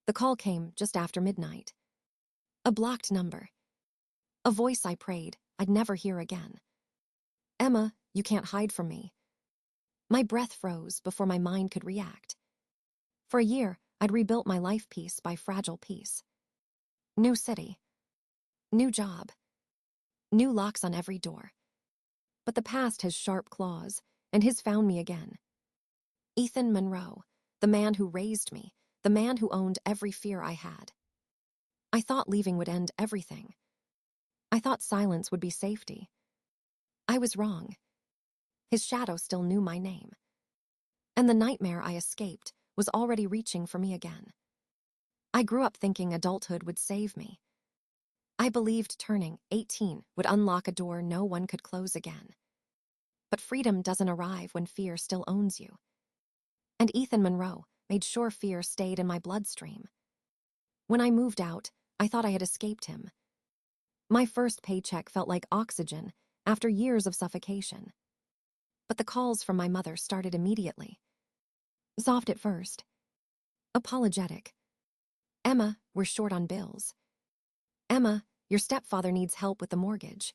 The call came just after midnight. A blocked number. A voice I prayed I'd never hear again. "Emma, you can't hide from me." My breath froze before my mind could react. For a year, I'd rebuilt my life piece by fragile piece. New city. New job. New locks on every door. But the past has sharp claws, and his found me again. Ethan Monroe, the man who raised me, the man who owned every fear I had. I thought leaving would end everything. I thought silence would be safety. I was wrong. His shadow still knew my name. And the nightmare I escaped was already reaching for me again. I grew up thinking adulthood would save me. I believed turning 18 would unlock a door no one could close again. But freedom doesn't arrive when fear still owns you. And Ethan Monroe made sure fear stayed in my bloodstream. When I moved out, I thought I had escaped him. My first paycheck felt like oxygen after years of suffocation. But the calls from my mother started immediately. Soft at first. Apologetic. "Emma, we're short on bills." "Emma, your stepfather needs help with the mortgage."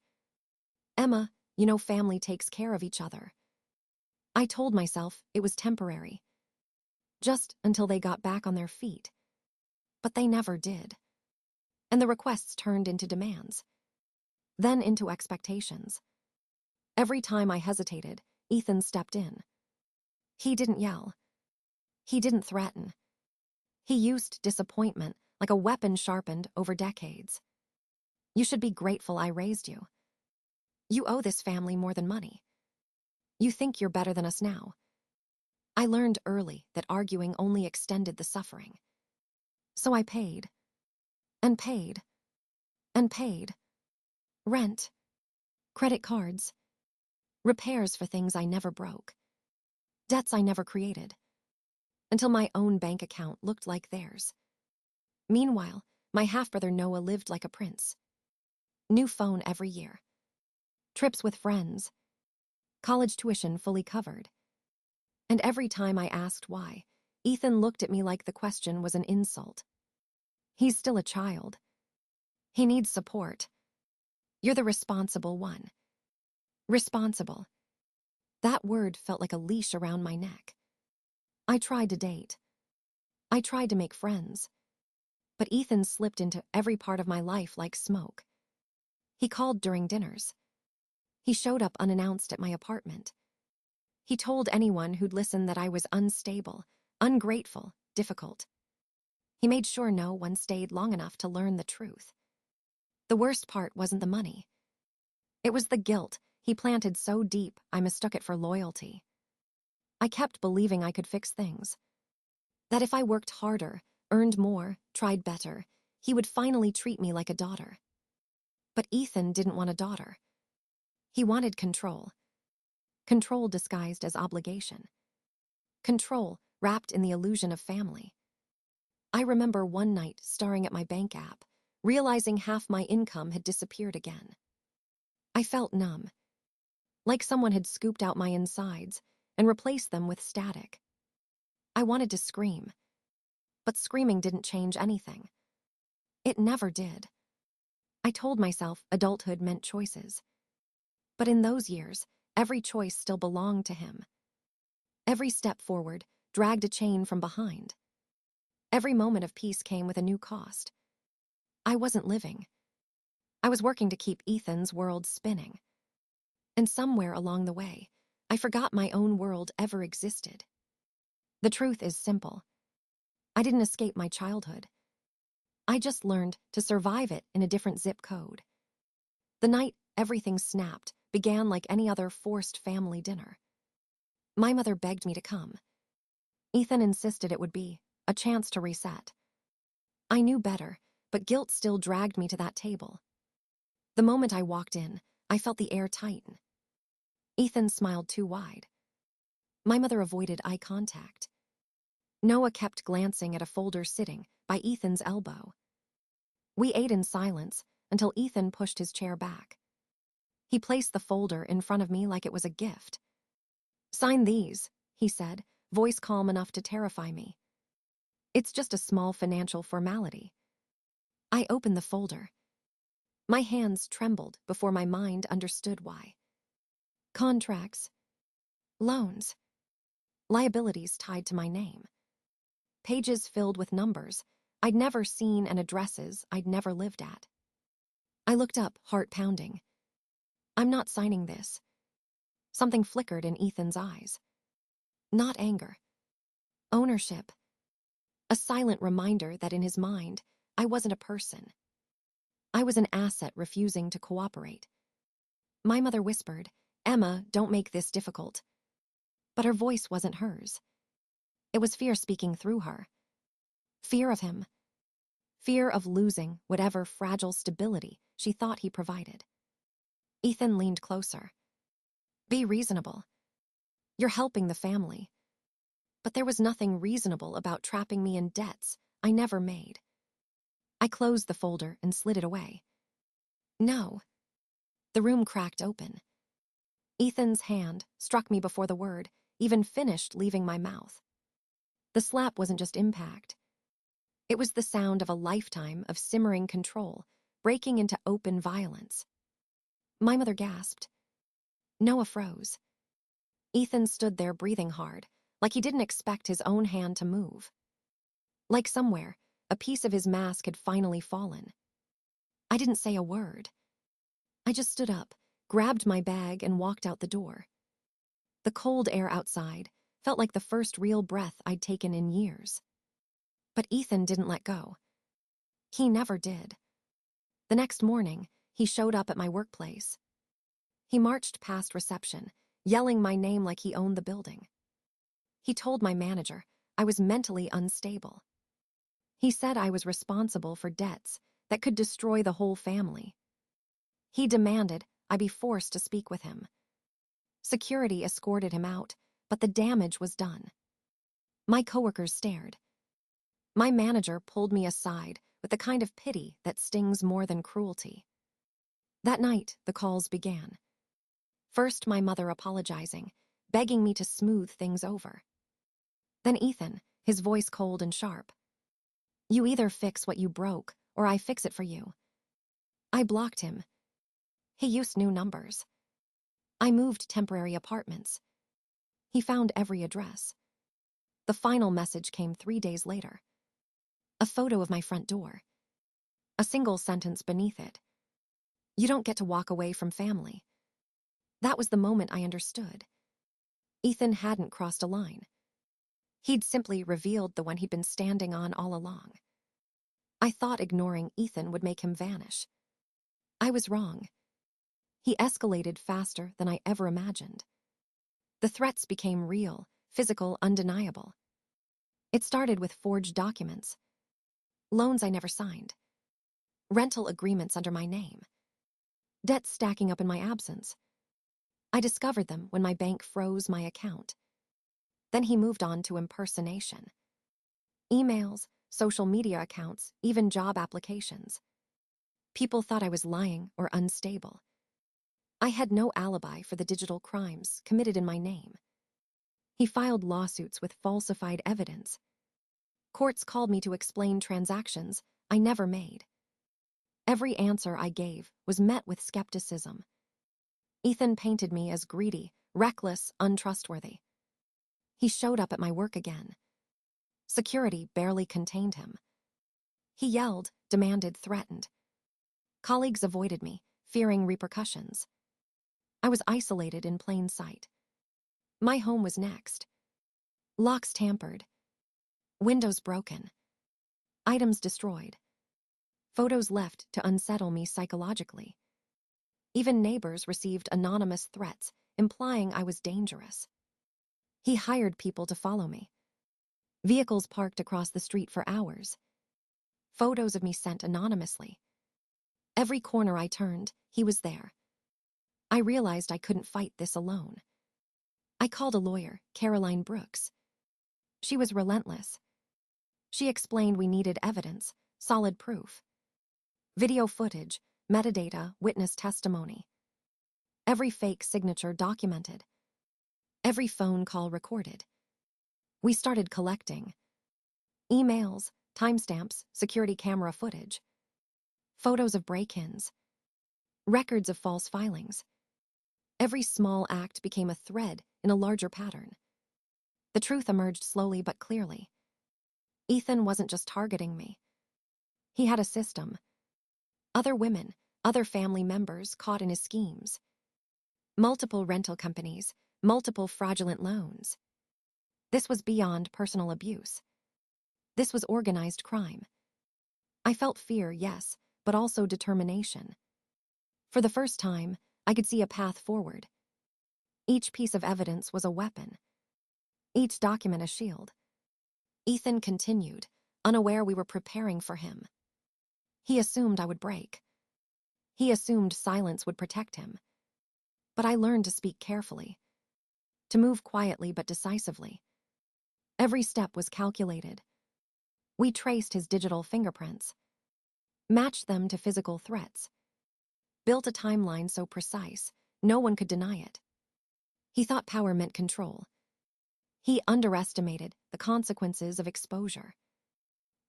"Emma, you know family takes care of each other." I told myself it was temporary. Just until they got back on their feet. But they never did. And the requests turned into demands. Then into expectations. Every time I hesitated, Ethan stepped in. He didn't yell. He didn't threaten. He used disappointment like a weapon sharpened over decades. "You should be grateful I raised you. You owe this family more than money. You think you're better than us now." I learned early that arguing only extended the suffering. So I paid. And paid. And paid. Rent. Credit cards. Repairs for things I never broke. Debts I never created. Until my own bank account looked like theirs. Meanwhile, my half-brother Noah lived like a prince. New phone every year. Trips with friends. College tuition fully covered. And every time I asked why, Ethan looked at me like the question was an insult. "He's still a child. He needs support. You're the responsible one." Responsible. That word felt like a leash around my neck. I tried to date. I tried to make friends. But Ethan slipped into every part of my life like smoke. He called during dinners. He showed up unannounced at my apartment. He told anyone who'd listen that I was unstable, ungrateful, difficult. He made sure no one stayed long enough to learn the truth. The worst part wasn't the money. It was the guilt he planted so deep I mistook it for loyalty. I kept believing I could fix things. That if I worked harder, earned more, tried better, he would finally treat me like a daughter. But Ethan didn't want a daughter. He wanted control. Control disguised as obligation. Control wrapped in the illusion of family. I remember one night staring at my bank app, realizing half my income had disappeared again. I felt numb, like someone had scooped out my insides and replaced them with static. I wanted to scream, but screaming didn't change anything. It never did. I told myself adulthood meant choices. But in those years, every choice still belonged to him. Every step forward dragged a chain from behind. Every moment of peace came with a new cost. I wasn't living. I was working to keep Ethan's world spinning. And somewhere along the way, I forgot my own world ever existed. The truth is simple. I didn't escape my childhood. I just learned to survive it in a different zip code. The night everything snapped began like any other forced family dinner. My mother begged me to come. Ethan insisted it would be a chance to reset. I knew better, but guilt still dragged me to that table. The moment I walked in, I felt the air tighten. Ethan smiled too wide. My mother avoided eye contact. Noah kept glancing at a folder sitting by Ethan's elbow. We ate in silence until Ethan pushed his chair back. He placed the folder in front of me like it was a gift. "Sign these," he said, voice calm enough to terrify me. It's just a small financial formality. I opened the folder. My hands trembled before my mind understood why. Contracts, loans, liabilities tied to my name. Pages filled with numbers I'd never seen and addresses I'd never lived at. I looked up, heart pounding. I'm not signing this. Something flickered in Ethan's eyes. Not anger. Ownership. A silent reminder that in his mind, I wasn't a person. I was an asset refusing to cooperate. My mother whispered, "Emma, don't make this difficult." But her voice wasn't hers. It was fear speaking through her. Fear of him. Fear of losing whatever fragile stability she thought he provided. Ethan leaned closer. Be reasonable. You're helping the family. But there was nothing reasonable about trapping me in debts I never made. I closed the folder and slid it away. No. The room cracked open. Ethan's hand struck me before the word even finished leaving my mouth. The slap wasn't just impact. It was the sound of a lifetime of simmering control breaking into open violence. My mother gasped. Noah froze. Ethan stood there breathing hard, like he didn't expect his own hand to move. Like somewhere, a piece of his mask had finally fallen. I didn't say a word. I just stood up, grabbed my bag, and walked out the door. The cold air outside felt like the first real breath I'd taken in years. But Ethan didn't let go. He never did. The next morning, he showed up at my workplace. He marched past reception, yelling my name like he owned the building. He told my manager I was mentally unstable. He said I was responsible for debts that could destroy the whole family. He demanded I be forced to speak with him. Security escorted him out, but the damage was done. My coworkers stared. My manager pulled me aside with the kind of pity that stings more than cruelty. That night, the calls began. First, my mother apologizing, begging me to smooth things over. Then Ethan, his voice cold and sharp. You either fix what you broke, or I fix it for you. I blocked him. He used new numbers. I moved temporary apartments. He found every address. The final message came 3 days later. A photo of my front door. A single sentence beneath it. You don't get to walk away from family. That was the moment I understood. Ethan hadn't crossed a line. He'd simply revealed the one he'd been standing on all along. I thought ignoring Ethan would make him vanish. I was wrong. He escalated faster than I ever imagined. The threats became real, physical, undeniable. It started with forged documents, loans I never signed, rental agreements under my name, debts stacking up in my absence. I discovered them when my bank froze my account. Then he moved on to impersonation. Emails, social media accounts, even job applications. People thought I was lying or unstable. I had no alibi for the digital crimes committed in my name. He filed lawsuits with falsified evidence. Courts called me to explain transactions I never made. Every answer I gave was met with skepticism. Ethan painted me as greedy, reckless, untrustworthy. He showed up at my work again. Security barely contained him. He yelled, demanded, threatened. Colleagues avoided me, fearing repercussions. I was isolated in plain sight. My home was next. Locks tampered. Windows broken. Items destroyed. Photos left to unsettle me psychologically. Even neighbors received anonymous threats, implying I was dangerous. He hired people to follow me. Vehicles parked across the street for hours. Photos of me sent anonymously. Every corner I turned, he was there. I realized I couldn't fight this alone. I called a lawyer, Caroline Brooks. She was relentless. She explained we needed evidence, solid proof. Video footage, metadata, witness testimony. Every fake signature documented. Every phone call recorded. We started collecting. Emails, timestamps, security camera footage, photos of break-ins, records of false filings. Every small act became a thread in a larger pattern. The truth emerged slowly but clearly. Ethan wasn't just targeting me. He had a system. Other women, other family members caught in his schemes. Multiple rental companies, multiple fraudulent loans. This was beyond personal abuse. This was organized crime. I felt fear, yes, but also determination. For the first time, I could see a path forward. Each piece of evidence was a weapon. Each document a shield. Ethan continued, unaware we were preparing for him. He assumed I would break. He assumed silence would protect him. But I learned to speak carefully, to move quietly but decisively. Every step was calculated. We traced his digital fingerprints, matched them to physical threats, built a timeline so precise, no one could deny it. He thought power meant control. He underestimated the consequences of exposure.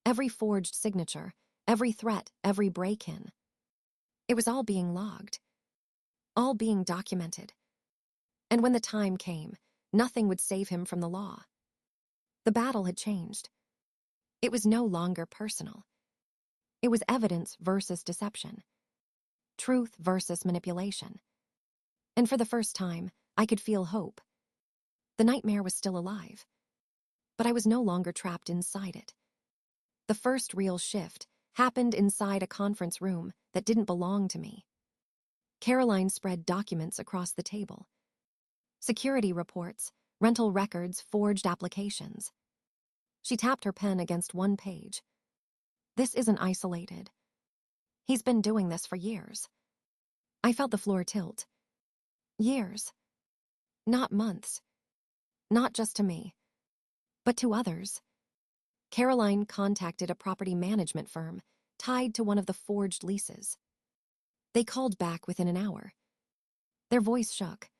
Every forged signature, every threat, every break-in. It was all being logged, all being documented. And when the time came, nothing would save him from the law. The battle had changed. It was no longer personal. It was evidence versus deception. Truth versus manipulation. And for the first time, I could feel hope. The nightmare was still alive, but I was no longer trapped inside it. The first real shift happened inside a conference room that didn't belong to me. Caroline spread documents across the table. Security reports, rental records, forged applications. She tapped her pen against one page. This isn't isolated. He's been doing this for years. I felt the floor tilt. Years. Not months. Not just to me, but to others. Caroline contacted a property management firm tied to one of the forged leases. They called back within an hour. Their voice shook.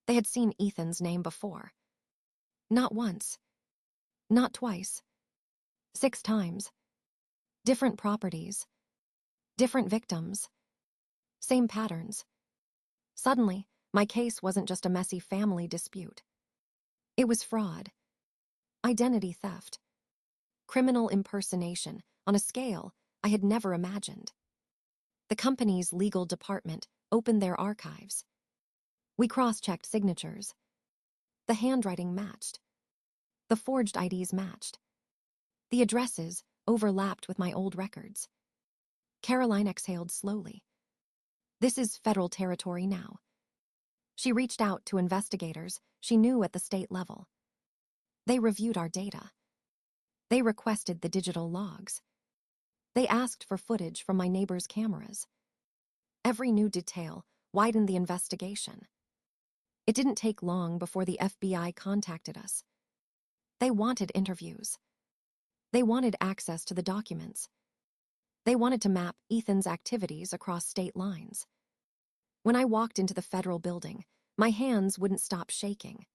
They had seen Ethan's name before. Not once. Not twice. 6 times. Different properties. Different victims. Same patterns. Suddenly, my case wasn't just a messy family dispute. It was fraud. Identity theft. Criminal impersonation on a scale I had never imagined. The company's legal department opened their archives. We cross-checked signatures. The handwriting matched. The forged IDs matched. The addresses overlapped with my old records. Caroline exhaled slowly. This is federal territory now. She reached out to investigators she knew at the state level. They reviewed our data. They requested the digital logs. They asked for footage from my neighbor's cameras. Every new detail widened the investigation. It didn't take long before the FBI contacted us. They wanted interviews. They wanted access to the documents. They wanted to map Ethan's activities across state lines. When I walked into the federal building, my hands wouldn't stop shaking.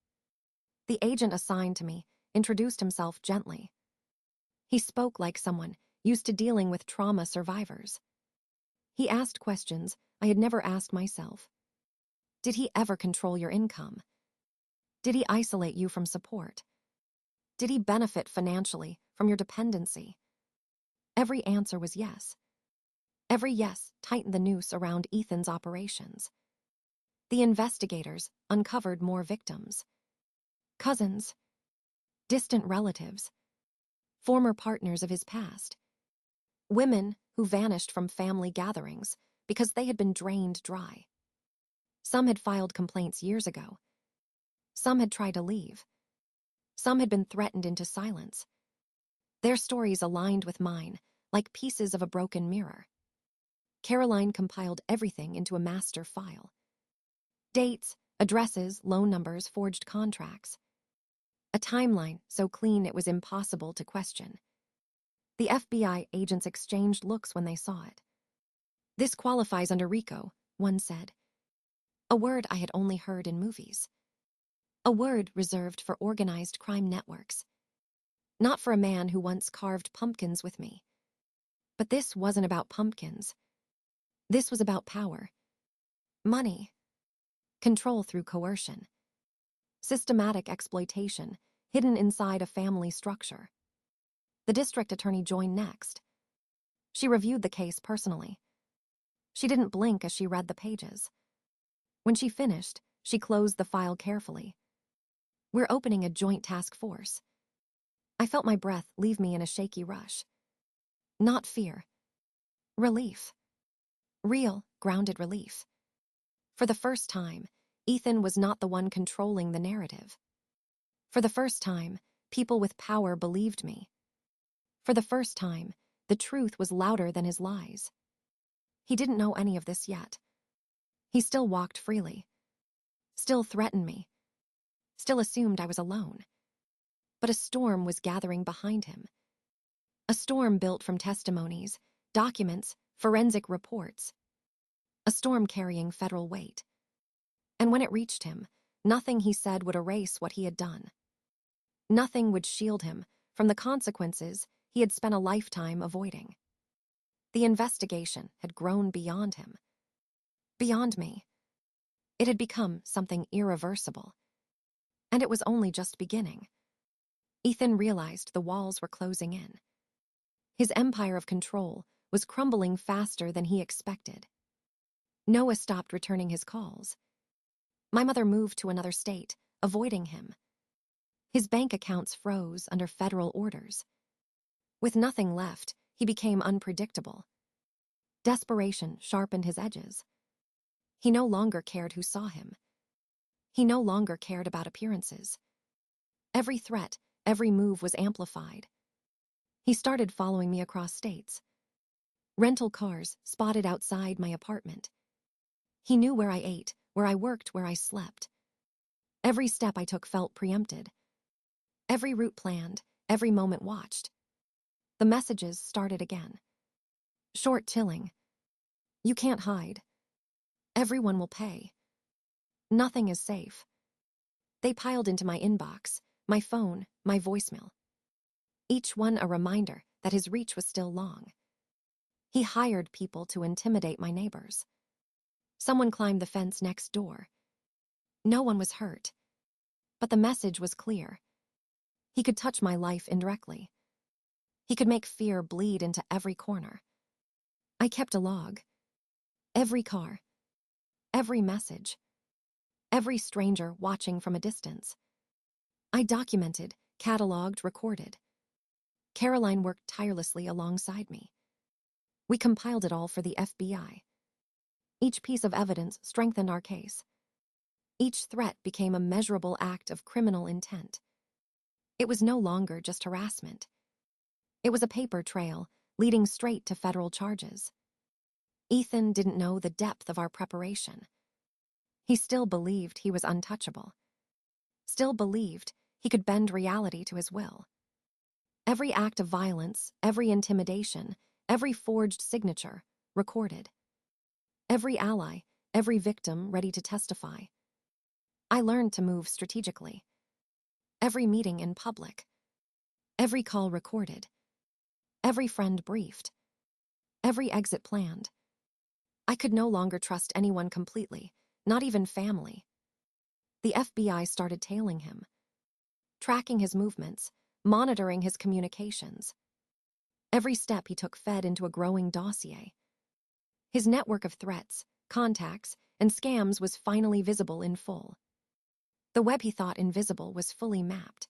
The agent assigned to me introduced himself gently. He spoke like someone used to dealing with trauma survivors. He asked questions I had never asked myself. Did he ever control your income? Did he isolate you from support? Did he benefit financially from your dependency? Every answer was yes. Every yes tightened the noose around Ethan's operations. The investigators uncovered more victims. Cousins, distant relatives, former partners of his past. Women who vanished from family gatherings because they had been drained dry. Some had filed complaints years ago. Some had tried to leave. Some had been threatened into silence. Their stories aligned with mine, like pieces of a broken mirror. Caroline compiled everything into a master file. Dates, addresses, loan numbers, forged contracts. A timeline so clean it was impossible to question. The FBI agents exchanged looks when they saw it. This qualifies under RICO, one said. A word I had only heard in movies. A word reserved for organized crime networks. Not for a man who once carved pumpkins with me. But this wasn't about pumpkins. This was about power. Money. Control through coercion. Systematic exploitation, hidden inside a family structure. The district attorney joined next. She reviewed the case personally. She didn't blink as she read the pages. When she finished, she closed the file carefully. We're opening a joint task force. I felt my breath leave me in a shaky rush. Not fear. Relief. Real, grounded relief. For the first time, Ethan was not the one controlling the narrative. For the first time, people with power believed me. For the first time, the truth was louder than his lies. He didn't know any of this yet. He still walked freely. Still threatened me. Still assumed I was alone. But a storm was gathering behind him. A storm built from testimonies, documents, forensic reports. A storm carrying federal weight. And when it reached him, nothing he said would erase what he had done. Nothing would shield him from the consequences he had spent a lifetime avoiding. The investigation had grown beyond him. Beyond me. It had become something irreversible. And it was only just beginning. Ethan realized the walls were closing in. His empire of control was crumbling faster than he expected. Noah stopped returning his calls. My mother moved to another state, avoiding him. His bank accounts froze under federal orders. With nothing left, he became unpredictable. Desperation sharpened his edges. He no longer cared who saw him. He no longer cared about appearances. Every threat, every move was amplified. He started following me across states. Rental cars spotted outside my apartment. He knew where I ate, where I worked, where I slept. Every step I took felt preempted. Every route planned, every moment watched. The messages started again. Short tilling. You can't hide. Everyone will pay. Nothing is safe. They piled into my inbox, my phone, my voicemail. Each one a reminder that his reach was still long. He hired people to intimidate my neighbors. Someone climbed the fence next door. No one was hurt. But the message was clear. He could touch my life indirectly. He could make fear bleed into every corner. I kept a log. Every car. Every message. Every stranger watching from a distance. I documented, cataloged, recorded. Caroline worked tirelessly alongside me. We compiled it all for the FBI. Each piece of evidence strengthened our case. Each threat became a measurable act of criminal intent. It was no longer just harassment. It was a paper trail leading straight to federal charges. Ethan didn't know the depth of our preparation. He still believed he was untouchable. Still believed he could bend reality to his will. Every act of violence, every intimidation, every forged signature, recorded. Every ally, every victim ready to testify. I learned to move strategically. Every meeting in public. Every call recorded. Every friend briefed. Every exit planned. I could no longer trust anyone completely, not even family. The FBI started tailing him, tracking his movements, monitoring his communications. Every step he took fed into a growing dossier. His network of threats, contacts, and scams was finally visible in full. The web he thought invisible was fully mapped.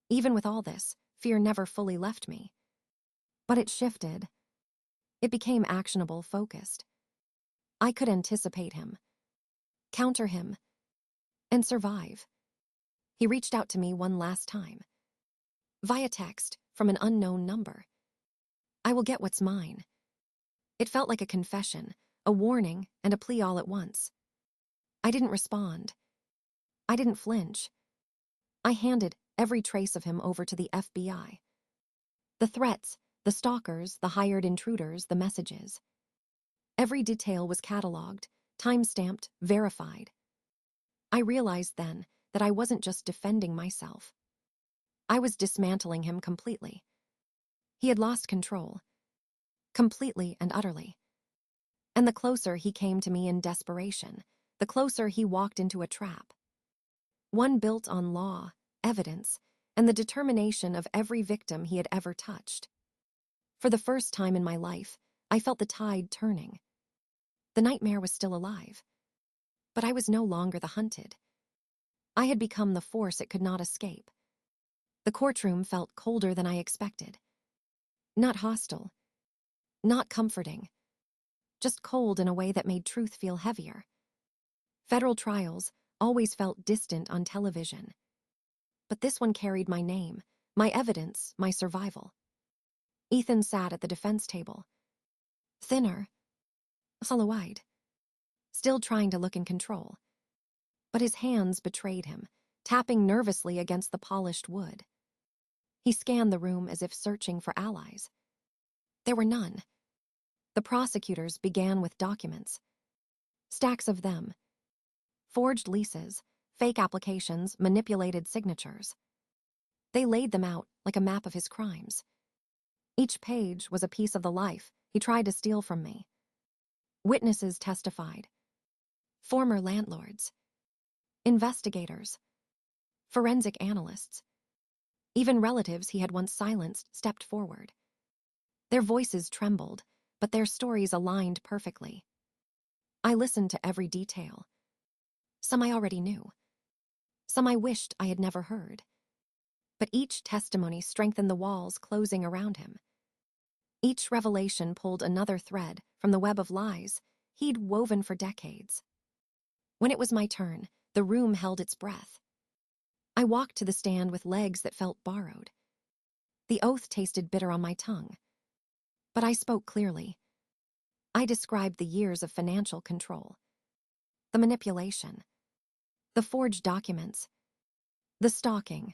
Even with all this, fear never fully left me. But it shifted. It became actionable, focused. I could anticipate him, counter him, and survive. He reached out to me one last time. Via text, from an unknown number. I will get what's mine. It felt like a confession, a warning, and a plea all at once. I didn't respond. I didn't flinch. I handed every trace of him over to the FBI. The threats, the stalkers, the hired intruders, the messages. Every detail was cataloged, time-stamped, verified. I realized then that I wasn't just defending myself. I was dismantling him completely. He had lost control, completely and utterly. And the closer he came to me in desperation, the closer he walked into a trap. One built on law, evidence, and the determination of every victim he had ever touched. For the first time in my life, I felt the tide turning. The nightmare was still alive, but I was no longer the hunted. I had become the force it could not escape. The courtroom felt colder than I expected. Not hostile, not comforting, just cold in a way that made truth feel heavier. Federal trials always felt distant on television. But this one carried my name, my evidence, my survival. Ethan sat at the defense table. Thinner, hollow-eyed, still trying to look in control. But his hands betrayed him, tapping nervously against the polished wood. He scanned the room as if searching for allies. There were none. The prosecutors began with documents. Stacks of them. Forged leases, fake applications, manipulated signatures. They laid them out like a map of his crimes. Each page was a piece of the life he tried to steal from me. Witnesses testified. Former landlords. Investigators. Forensic analysts. Even relatives he had once silenced stepped forward. Their voices trembled, but their stories aligned perfectly. I listened to every detail. Some I already knew. Some I wished I had never heard. But each testimony strengthened the walls closing around him. Each revelation pulled another thread from the web of lies he'd woven for decades. When it was my turn, the room held its breath. I walked to the stand with legs that felt borrowed. The oath tasted bitter on my tongue. But I spoke clearly. I described the years of financial control, the manipulation, the forged documents, the stalking,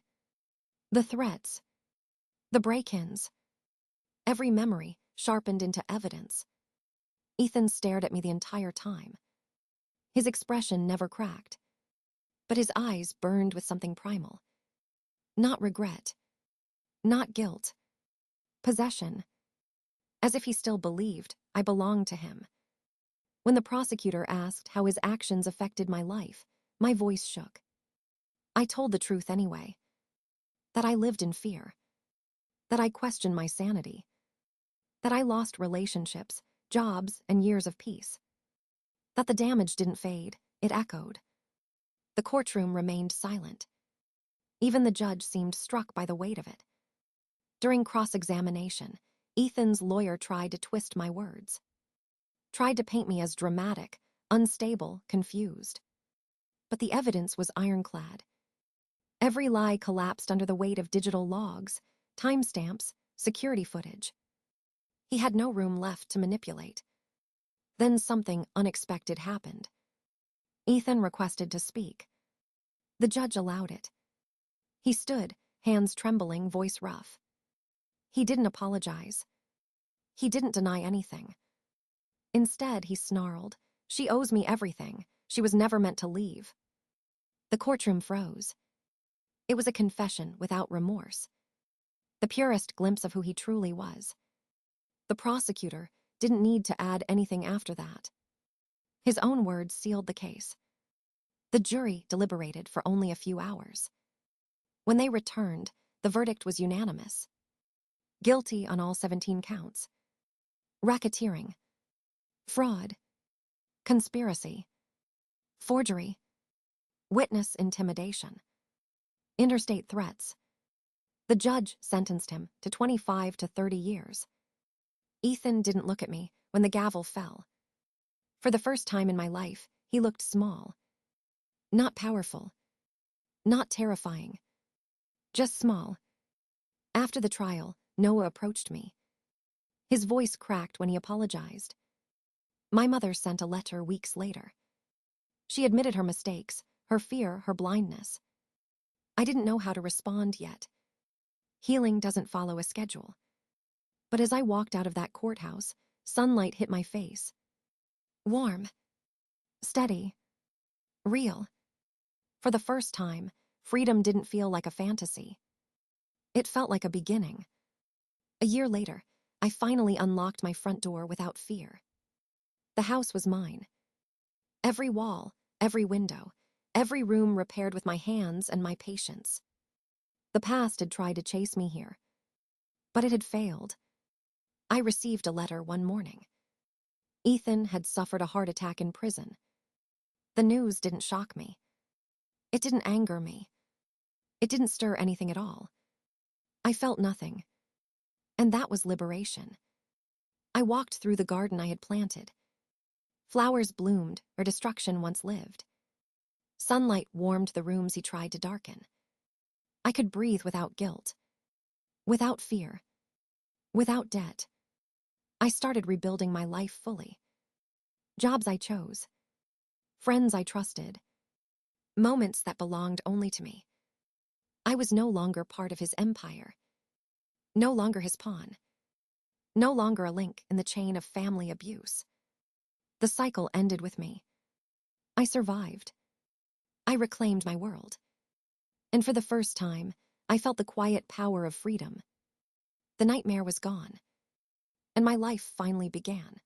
the threats, the break-ins, every memory sharpened into evidence. Ethan stared at me the entire time. His expression never cracked, but his eyes burned with something primal. Not regret, not guilt, possession, as if he still believed I belonged to him. When the prosecutor asked how his actions affected my life, my voice shook. I told the truth anyway. That I lived in fear. That I questioned my sanity. That I lost relationships, jobs, and years of peace. That the damage didn't fade, it echoed. The courtroom remained silent. Even the judge seemed struck by the weight of it. During cross-examination, Ethan's lawyer tried to twist my words. Tried to paint me as dramatic, unstable, confused. But the evidence was ironclad. Every lie collapsed under the weight of digital logs, timestamps, security footage. He had no room left to manipulate. Then something unexpected happened. Ethan requested to speak. The judge allowed it. He stood, hands trembling, voice rough. He didn't apologize. He didn't deny anything. Instead, he snarled, "She owes me everything. She was never meant to leave." The courtroom froze. It was a confession without remorse. The purest glimpse of who he truly was. The prosecutor didn't need to add anything after that. His own words sealed the case. The jury deliberated for only a few hours. When they returned, the verdict was unanimous. Guilty on all 17 counts. Racketeering. Fraud. Conspiracy. Forgery. Witness intimidation. Interstate threats. The judge sentenced him to 25 to 30 years. Ethan didn't look at me when the gavel fell. For the first time in my life, he looked small. Not powerful. Not terrifying. Just small. After the trial, Noah approached me. His voice cracked when he apologized. My mother sent a letter weeks later. She admitted her mistakes, her fear, her blindness. I didn't know how to respond yet. Healing doesn't follow a schedule. But as I walked out of that courthouse, sunlight hit my face. Warm. Steady. Real. For the first time, freedom didn't feel like a fantasy. It felt like a beginning. A year later, I finally unlocked my front door without fear. The house was mine. Every wall, every window, every room repaired with my hands and my patience. The past had tried to chase me here, but it had failed. I received a letter one morning. Ethan had suffered a heart attack in prison. The news didn't shock me. It didn't anger me. It didn't stir anything at all. I felt nothing. And that was liberation. I walked through the garden I had planted. Flowers bloomed where destruction once lived. Sunlight warmed the rooms he tried to darken. I could breathe without guilt, without fear, without debt. I started rebuilding my life fully. Jobs I chose, friends I trusted, moments that belonged only to me. I was no longer part of his empire, no longer his pawn, no longer a link in the chain of family abuse. The cycle ended with me. I survived. I reclaimed my world. And for the first time, I felt the quiet power of freedom. The nightmare was gone, and my life finally began.